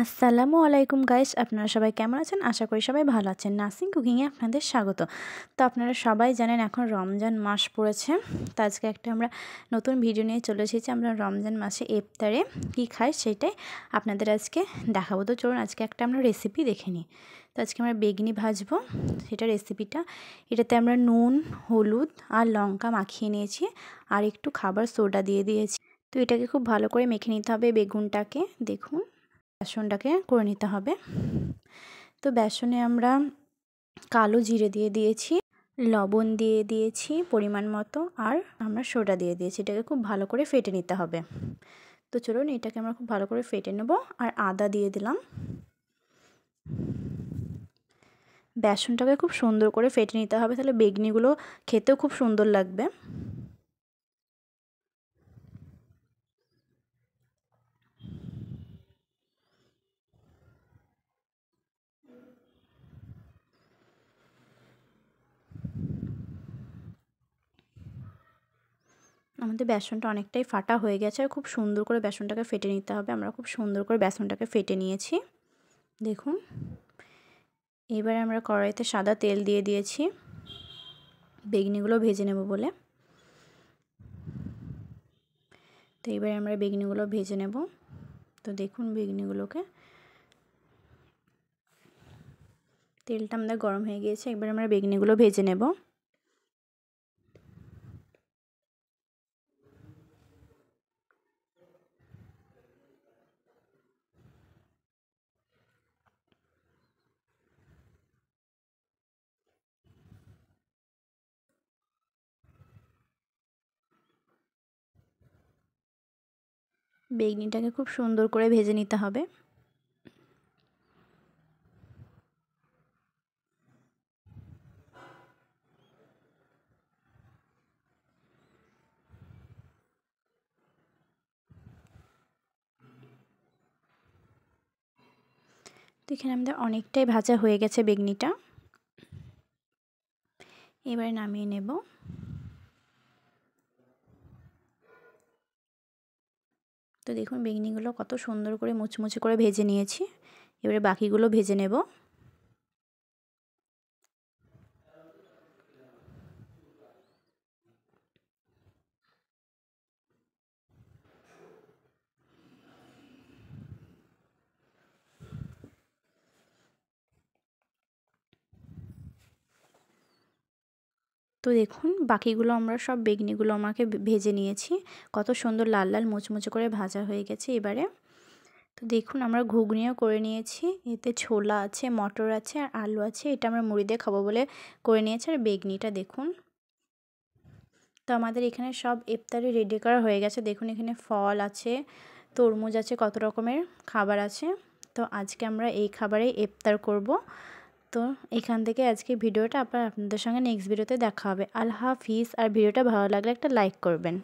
আসসালামু আলাইকুম গাইস, আপনারা সবাই কেমন আছেন? আশা করি সবাই ভালো আছেন। নাসিং কুকিংয়ে আপনাদের স্বাগত। তো আপনারা সবাই জানেন এখন রমজান মাস পড়েছে। তো আজকে একটা আমরা নতুন ভিডিও নিয়ে চলে এসেছি। আমরা রমজান মাসে ইফতারে কী খাই সেটাই আপনাদের আজকে দেখাবো। তো চলুন আজকে একটা আমরা রেসিপি দেখে নিই। তো আজকে আমরা বেগনি ভাজবো, সেটা রেসিপিটা। এটাতে আমরা নুন, হলুদ আর লঙ্কা মাখিয়ে নিয়েছি, আর একটু খাবার সোডা দিয়ে দিয়েছি। তো এটাকে খুব ভালো করে মেখে নিতে হবে বেগুনটাকে। দেখুন বেসনটাকে করে নিতে হবে। তো বেসনে আমরা কালো জিরে দিয়ে দিয়েছি, লবণ দিয়ে দিয়েছি পরিমাণ মতো, আর আমরা সোডা দিয়ে দিয়েছি। এটাকে খুব ভালো করে ফেটে নিতে হবে। তো চলুন এটাকে আমরা খুব ভালো করে ফেটে নেব। আর আদা দিয়ে দিলাম। বেসনটাকে খুব সুন্দর করে ফেটে নিতে হবে, তাহলে বেগনিগুলো খেতেও খুব সুন্দর লাগবে। আমাদের বেসনটা অনেকটাই ফাটা হয়ে গেছে, আর খুব সুন্দর করে বেসনটাকে ফেটে নিতে হবে। আমরা খুব সুন্দর করে বেসনটাকে ফেটে নিয়েছি, দেখুন। এবারে আমরা কড়াইতে সাদা তেল দিয়ে দিয়েছি বেগনিগুলো ভেজে নেব বলে। তো এবারে আমরা বেগনিগুলো ভেজে নেব। তো দেখুন বেগনিগুলোকে, তেলটা আমাদের গরম হয়ে গিয়েছে। এবারে আমরা বেগনিগুলো ভেজে নেব। বেগনিটাকে খুব সুন্দর করে ভেজে নিতে হবে। তো এখানে আমাদের অনেকটাই ভাজা হয়ে গেছে বেগনিটা। এবারে নামিয়ে নেব। তো দেখুন বেগনিগুলো কত সুন্দর করে মুচমুচে করে ভেজে নিয়েছি। এবারে বাকিগুলো ভেজে নেব। তো দেখুন বাকিগুলো আমরা সব বেগনিগুলো আমাকে ভেজে নিয়েছি। কত সুন্দর লাল লাল মুচমুচে করে ভাজা হয়ে গেছে। এবারে তো দেখুন আমরা ঘুগনিও করে নিয়েছি। এতে ছোলা আছে, মটর আছে, আর আলু আছে। এটা আমরা মুড়ি দিয়ে খাবো বলে করে নিয়েছি। আর বেগনিটা দেখুন। তো আমাদের এখানে সব ইফতারি রেডি করা হয়ে গেছে। দেখুন এখানে ফল আছে, তরমুজ আছে, কত রকমের খাবার আছে। তো আজকে আমরা এই খাবারেই ইফতার করব। তো এখান থেকে আজকে ভিডিওটা আপনাদের সঙ্গে নেক্সট ভিডিওতে দেখা হবে। আল্লাহ হাফিজ। আর ভিডিওটা ভালো লাগলে একটা লাইক করবেন।